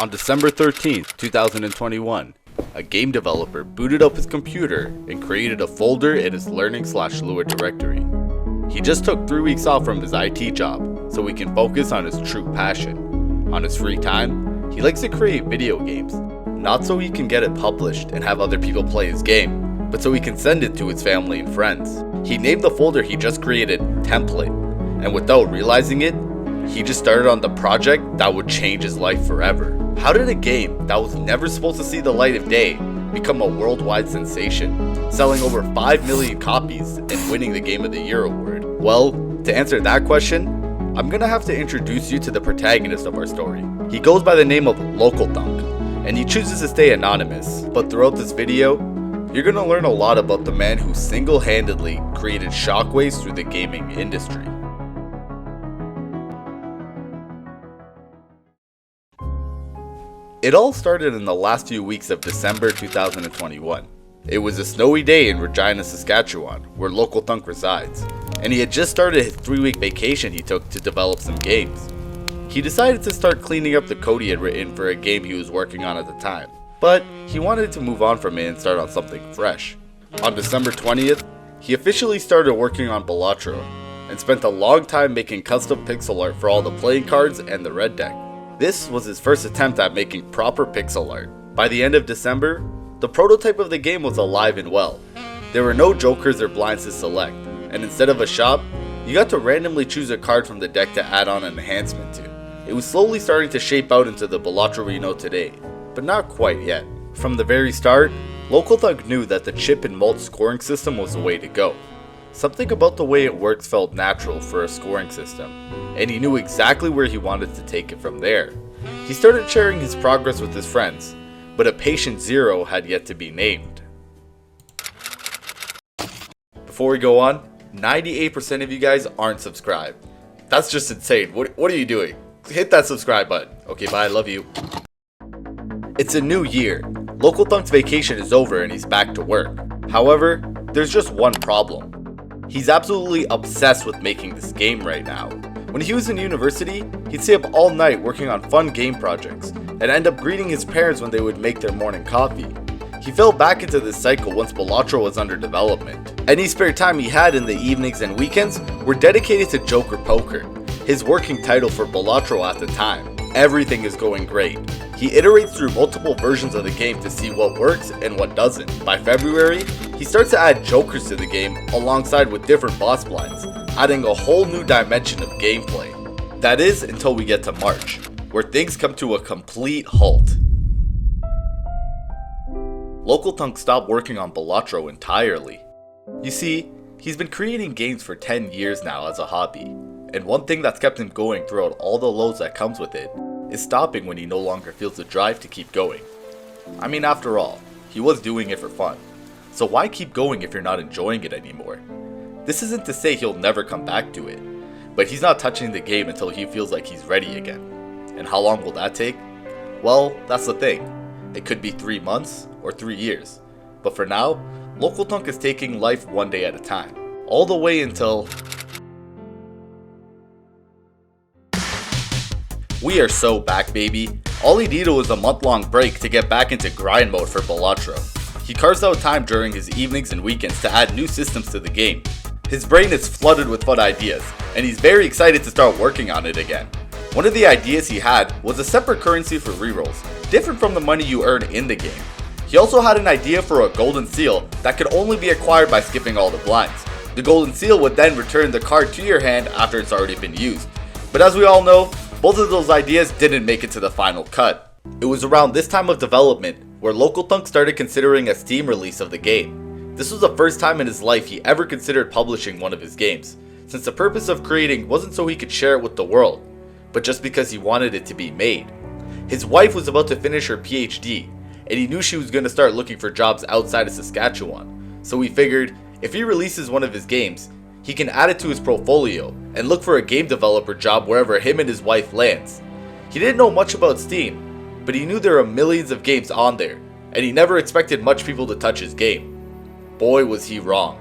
On December 13th, 2021, a game developer booted up his computer and created a folder in his learning/Lua directory. He just took 3 weeks off from his IT job so he can focus on his true passion. On his free time, he likes to create video games, not so he can get it published and have other people play his game, but so he can send it to his family and friends. He named the folder he just created Template, and without realizing it, he just started on the project that would change his life forever. How did a game that was never supposed to see the light of day become a worldwide sensation, selling over 5 million copies and winning the Game of the Year award? Well, to answer that question, I'm gonna have to introduce you to the protagonist of our story. He goes by the name of LocalThunk, and he chooses to stay anonymous, but throughout this video, you're gonna learn a lot about the man who single-handedly created shockwaves through the gaming industry. It all started in the last few weeks of December 2021. It was a snowy day in Regina, Saskatchewan, where LocalThunk resides, and he had just started his 3-week vacation he took to develop some games. He decided to start cleaning up the code he had written for a game he was working on at the time, but he wanted to move on from it and start on something fresh. On December 20th, he officially started working on Balatro, and spent a long time making custom pixel art for all the playing cards and the red deck. This was his first attempt at making proper pixel art. By the end of December, the prototype of the game was alive and well. There were no jokers or blinds to select, and instead of a shop, you got to randomly choose a card from the deck to add on an enhancement to. It was slowly starting to shape out into the Balatro we know today, but not quite yet. From the very start, LocalThunk knew that the chip and malt scoring system was the way to go. Something about the way it works felt natural for a scoring system, and he knew exactly where he wanted to take it from there. He started sharing his progress with his friends, but a patient zero had yet to be named. Before we go on, 98% of you guys aren't subscribed. That's just insane. What are you doing? Hit that subscribe button. Okay, bye, I love you. It's a new year. LocalThunk's vacation is over and he's back to work. However, there's just one problem. He's absolutely obsessed with making this game right now. When he was in university, he'd stay up all night working on fun game projects, and end up greeting his parents when they would make their morning coffee. He fell back into this cycle once Balatro was under development. Any spare time he had in the evenings and weekends were dedicated to Joker Poker, his working title for Balatro at the time. Everything is going great. He iterates through multiple versions of the game to see what works and what doesn't. By February, he starts to add jokers to the game alongside with different boss blinds, adding a whole new dimension of gameplay. That is until we get to March, where things come to a complete halt. LocalThunk stopped working on Balatro entirely. You see, he's been creating games for 10 years now as a hobby, and one thing that's kept him going throughout all the lows that comes with it is stopping when he no longer feels the drive to keep going. I mean, after all, he was doing it for fun, so why keep going if you're not enjoying it anymore? This isn't to say he'll never come back to it, but he's not touching the game until he feels like he's ready again. And how long will that take? Well, that's the thing. It could be 3 months or 3 years, but for now, LocalThunk is taking life one day at a time, all the way until... We are so back, baby. All he needed was a month-long break to get back into grind mode for Balatro. He carves out time during his evenings and weekends to add new systems to the game. His brain is flooded with fun ideas, and he's very excited to start working on it again. One of the ideas he had was a separate currency for rerolls, different from the money you earn in the game. He also had an idea for a golden seal that could only be acquired by skipping all the blinds. The golden seal would then return the card to your hand after it's already been used. But as we all know, both of those ideas didn't make it to the final cut. It was around this time of development where LocalThunk started considering a Steam release of the game. This was the first time in his life he ever considered publishing one of his games, since the purpose of creating wasn't so he could share it with the world, but just because he wanted it to be made. His wife was about to finish her PhD, and he knew she was going to start looking for jobs outside of Saskatchewan, so he figured if he releases one of his games, he can add it to his portfolio and look for a game developer job wherever him and his wife lands. He didn't know much about Steam, but he knew there are millions of games on there, and he never expected much people to touch his game. Boy, was he wrong.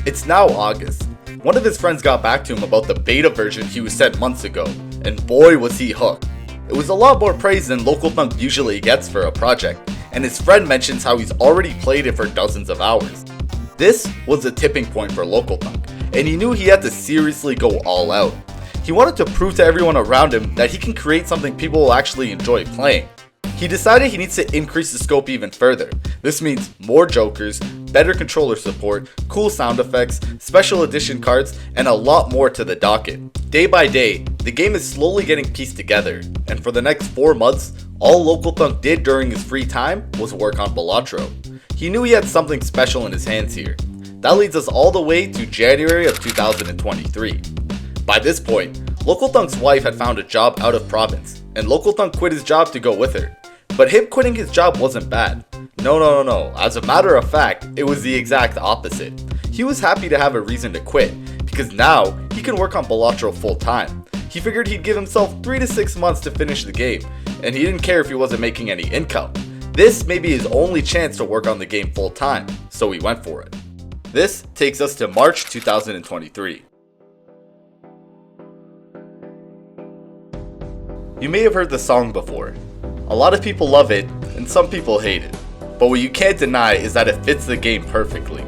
It's now August. One of his friends got back to him about the beta version he was sent months ago, and boy was he hooked. It was a lot more praise than LocalThunk usually gets for a project, and his friend mentions how he's already played it for dozens of hours. This was a tipping point for LocalThunk, and he knew he had to seriously go all out. He wanted to prove to everyone around him that he can create something people will actually enjoy playing. He decided he needs to increase the scope even further. This means more jokers, better controller support, cool sound effects, special edition cards, and a lot more to the docket. Day by day, the game is slowly getting pieced together, and for the next 4 months, all LocalThunk did during his free time was work on Balatro. He knew he had something special in his hands here. That leads us all the way to January of 2023. By this point, LocalThunk's wife had found a job out of province, and LocalThunk quit his job to go with her. But him quitting his job wasn't bad. No. As a matter of fact, it was the exact opposite. He was happy to have a reason to quit, because now he can work on Balatro full time. He figured he'd give himself 3 to 6 months to finish the game, and he didn't care if he wasn't making any income. This may be his only chance to work on the game full time, so he went for it. This takes us to March 2023. You may have heard the song before. A lot of people love it, and some people hate it. But what you can't deny is that it fits the game perfectly.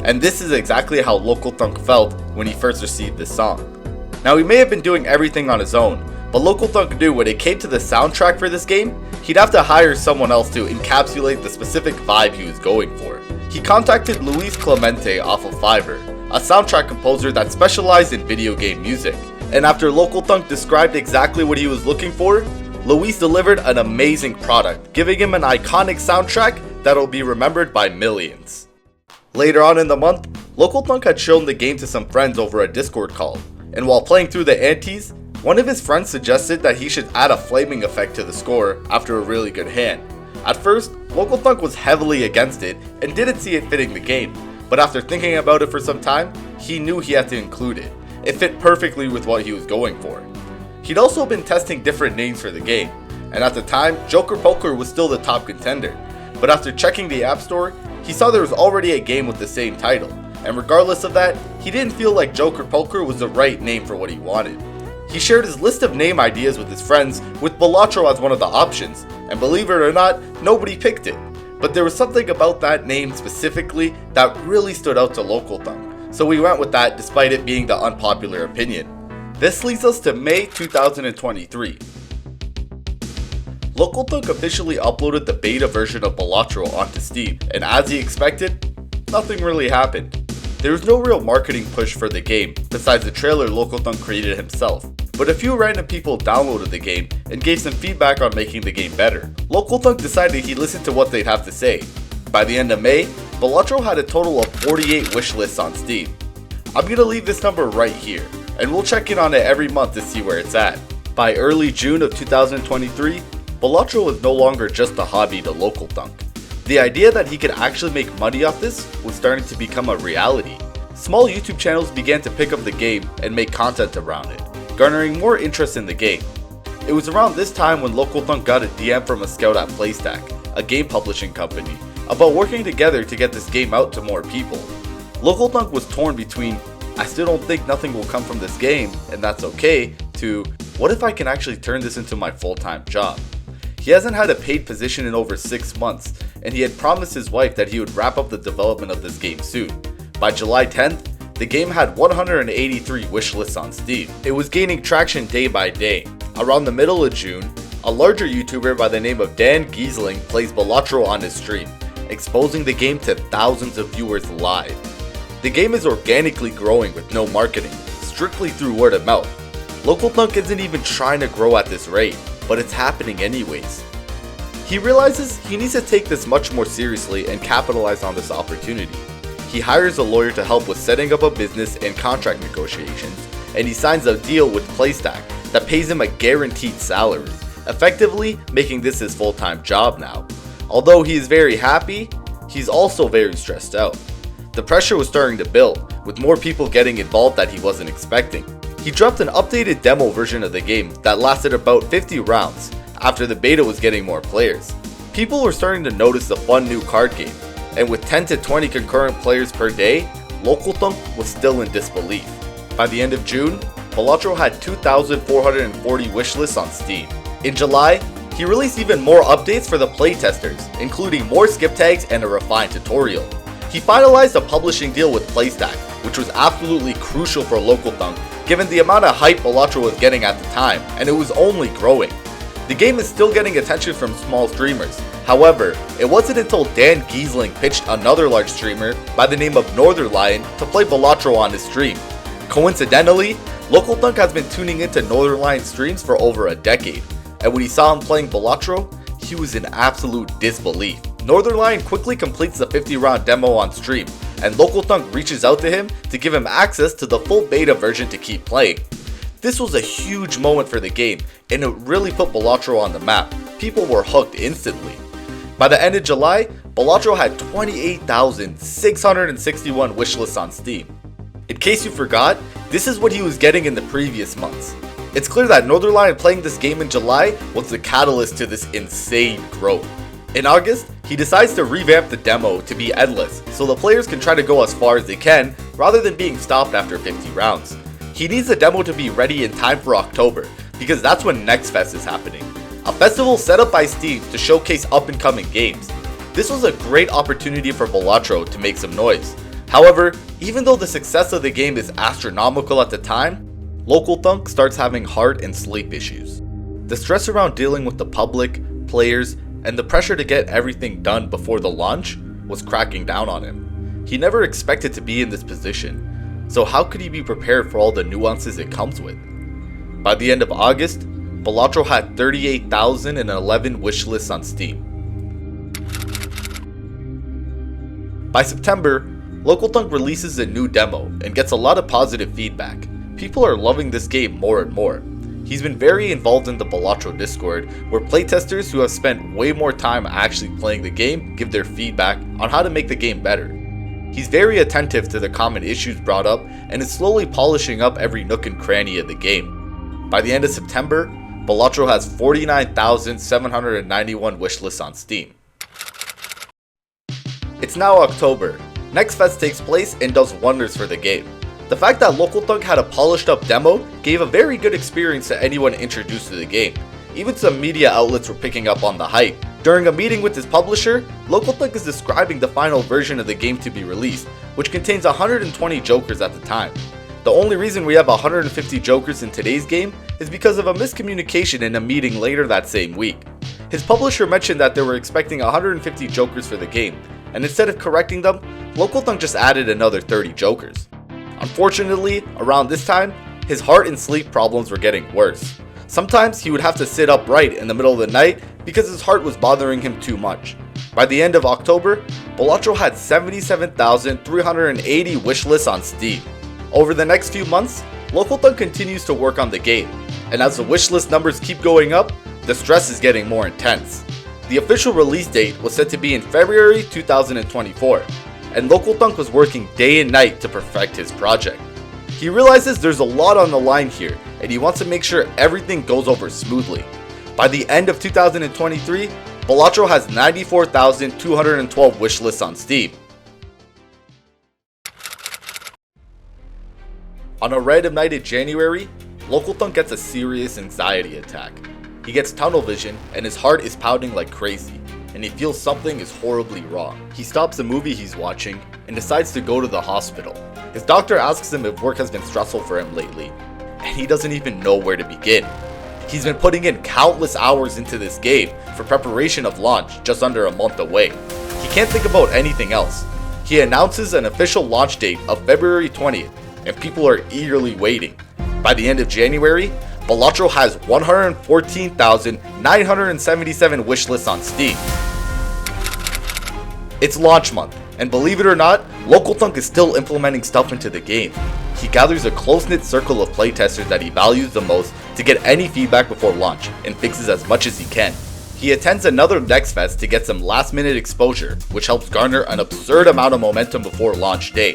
And this is exactly how LocalThunk felt when he first received this song. Now he may have been doing everything on his own, but LocalThunk knew when it came to the soundtrack for this game, he'd have to hire someone else to encapsulate the specific vibe he was going for. He contacted Luis Clemente off of Fiverr, a soundtrack composer that specialized in video game music. And after LocalThunk described exactly what he was looking for, Luis delivered an amazing product, giving him an iconic soundtrack that'll be remembered by millions. Later on in the month, LocalThunk had shown the game to some friends over a Discord call, and while playing through the antes, one of his friends suggested that he should add a flaming effect to the score after a really good hand. At first, LocalThunk was heavily against it and didn't see it fitting the game, but after thinking about it for some time, he knew he had to include it. It fit perfectly with what he was going for. He'd also been testing different names for the game, and at the time, Joker Poker was still the top contender, but after checking the App Store, he saw there was already a game with the same title, and regardless of that, he didn't feel like Joker Poker was the right name for what he wanted. He shared his list of name ideas with his friends, with Balatro as one of the options, and believe it or not, nobody picked it. But there was something about that name specifically that really stood out to LocalThunk, so we went with that despite it being the unpopular opinion. This leads us to May 2023. LocalThunk officially uploaded the beta version of Balatro onto Steam, and as he expected, nothing really happened. There was no real marketing push for the game, besides the trailer LocalThunk created himself, but a few random people downloaded the game and gave some feedback on making the game better. LocalThunk decided he'd listen to what they'd have to say. By the end of May, Balatro had a total of 48 wish lists on Steam. I'm gonna leave this number right here, and we'll check in on it every month to see where it's at. By early June of 2023, Balatro was no longer just a hobby to LocalThunk. The idea that he could actually make money off this was starting to become a reality. Small YouTube channels began to pick up the game and make content around it, garnering more interest in the game. It was around this time when LocalThunk got a DM from a scout at Playstack, a game publishing company, about working together to get this game out to more people. LocalThunk was torn between, I still don't think nothing will come from this game, and that's okay, to, what if I can actually turn this into my full-time job? He hasn't had a paid position in over 6 months, and he had promised his wife that he would wrap up the development of this game soon. By July 10th, the game had 183 wish lists on Steam. It was gaining traction day by day. Around the middle of June, a larger YouTuber by the name of Dan Giesling plays Balatro on his stream, exposing the game to thousands of viewers live. The game is organically growing with no marketing, strictly through word of mouth. LocalThunk isn't even trying to grow at this rate, but it's happening anyways. He realizes he needs to take this much more seriously and capitalize on this opportunity. He hires a lawyer to help with setting up a business and contract negotiations, and he signs a deal with Playstack that pays him a guaranteed salary, effectively making this his full-time job now. Although he is very happy, he's also very stressed out. The pressure was starting to build, with more people getting involved that he wasn't expecting. He dropped an updated demo version of the game that lasted about 50 rounds after the beta was getting more players. People were starting to notice the fun new card game, and with 10 to 20 concurrent players per day, LocalThunk was still in disbelief. By the end of June, Balatro had 2,440 wishlists on Steam. In July, he released even more updates for the playtesters, including more skip tags and a refined tutorial. He finalized a publishing deal with Playstack, which was absolutely crucial for LocalThunk given the amount of hype Balatro was getting at the time, and it was only growing. The game is still getting attention from small streamers. However, it wasn't until Dan Giesling pitched another large streamer by the name of Northernlion to play Balatro on his stream. Coincidentally, LocalThunk has been tuning into Northernlion's streams for over a decade, and when he saw him playing Balatro, he was in absolute disbelief. Northernlion quickly completes the 50-round demo on stream, and LocalThunk reaches out to him to give him access to the full beta version to keep playing. This was a huge moment for the game, and it really put Balatro on the map. People were hooked instantly. By the end of July, Balatro had 28,661 wishlists on Steam. In case you forgot, this is what he was getting in the previous months. It's clear that Northernlion playing this game in July was the catalyst to this insane growth. In August, he decides to revamp the demo to be endless, so the players can try to go as far as they can rather than being stopped after 50 rounds. He needs the demo to be ready in time for October, because that's when Next Fest is happening, a festival set up by Steam to showcase up and coming games. This was a great opportunity for Balatro to make some noise. However, even though the success of the game is astronomical at the time, LocalThunk starts having heart and sleep issues. The stress around dealing with the public, players, and the pressure to get everything done before the launch was cracking down on him. He never expected to be in this position, so how could he be prepared for all the nuances it comes with? By the end of August, Balatro had 38,011 wishlists on Steam. By September, LocalThunk releases a new demo and gets a lot of positive feedback. People are loving this game more and more. He's been very involved in the Balatro Discord, where playtesters who have spent way more time actually playing the game give their feedback on how to make the game better. He's very attentive to the common issues brought up and is slowly polishing up every nook and cranny of the game. By the end of September, Balatro has 49,791 wishlists on Steam. It's now October. Next Fest takes place and does wonders for the game. The fact that LocalThunk had a polished up demo gave a very good experience to anyone introduced to the game. Even some media outlets were picking up on the hype. During a meeting with his publisher, LocalThunk is describing the final version of the game to be released, which contains 120 jokers at the time. The only reason we have 150 jokers in today's game is because of a miscommunication in a meeting later that same week. His publisher mentioned that they were expecting 150 jokers for the game, and instead of correcting them, LocalThunk just added another 30 jokers. Unfortunately, around this time, his heart and sleep problems were getting worse. Sometimes he would have to sit upright in the middle of the night because his heart was bothering him too much. By the end of October, Balatro had 77,380 wishlists on Steam. Over the next few months, LocalThunk continues to work on the game, and as the wishlist numbers keep going up, the stress is getting more intense. The official release date was set to be in February 2024, and LocalThunk was working day and night to perfect his project. He realizes there's a lot on the line here, and he wants to make sure everything goes over smoothly. By the end of 2023, Balatro has 94,212 wishlists on Steam. On a random night in January, LocalThunk gets a serious anxiety attack. He gets tunnel vision and his heart is pounding like crazy, and he feels something is horribly wrong. He stops the movie he's watching and decides to go to the hospital. His doctor asks him if work has been stressful for him lately, and he doesn't even know where to begin. He's been putting in countless hours into this game for preparation of launch just under a month away. He can't think about anything else. He announces an official launch date of February 20th, and people are eagerly waiting. By the end of January, Balatro has 114,977 wishlists on Steam. It's launch month, and believe it or not, LocalThunk is still implementing stuff into the game. He gathers a close-knit circle of playtesters that he values the most to get any feedback before launch, and fixes as much as he can. He attends another Next Fest to get some last-minute exposure, which helps garner an absurd amount of momentum before launch day.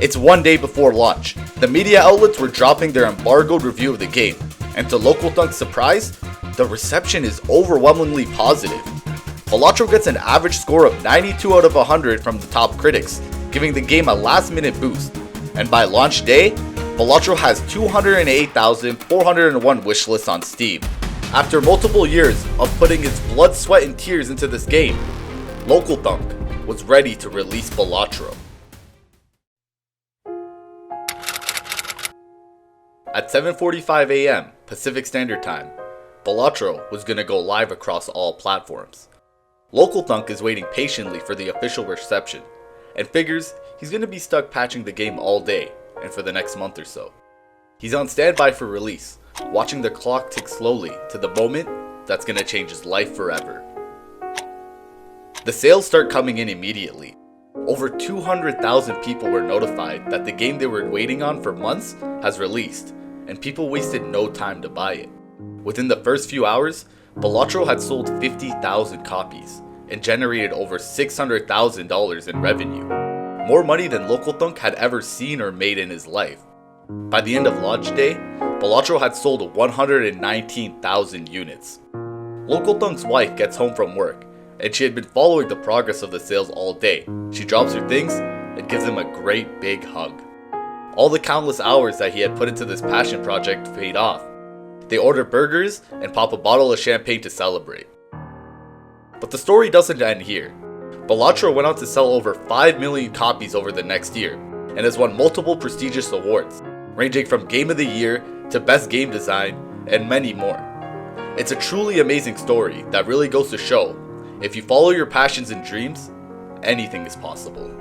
It's one day before launch. The media outlets were dropping their embargoed review of the game, and to LocalThunk's surprise, the reception is overwhelmingly positive. Balatro gets an average score of 92 out of 100 from the top critics, giving the game a last-minute boost. And by launch day, Balatro has 208,401 wishlists on Steam. After multiple years of putting its blood, sweat, and tears into this game, LocalThunk was ready to release Balatro. At 7:45 AM Pacific Standard Time, Balatro was going to go live across all platforms. LocalThunk is waiting patiently for the official reception, and figures he's going to be stuck patching the game all day and for the next month or so. He's on standby for release, watching the clock tick slowly to the moment that's going to change his life forever. The sales start coming in immediately. Over 200,000 people were notified that the game they were waiting on for months has released, and people wasted no time to buy it. Within the first few hours, Balatro had sold 50,000 copies and generated over $600,000 in revenue, more money than LocalThunk had ever seen or made in his life. By the end of launch day, Balatro had sold 119,000 units. LocalThunk's wife gets home from work, and she had been following the progress of the sales all day. She drops her things and gives him a great big hug. All the countless hours that he had put into this passion project paid off. They order burgers and pop a bottle of champagne to celebrate. But the story doesn't end here. Balatro went on to sell over 5 million copies over the next year, and has won multiple prestigious awards, ranging from Game of the Year to Best Game Design, and many more. It's a truly amazing story that really goes to show, if you follow your passions and dreams, anything is possible.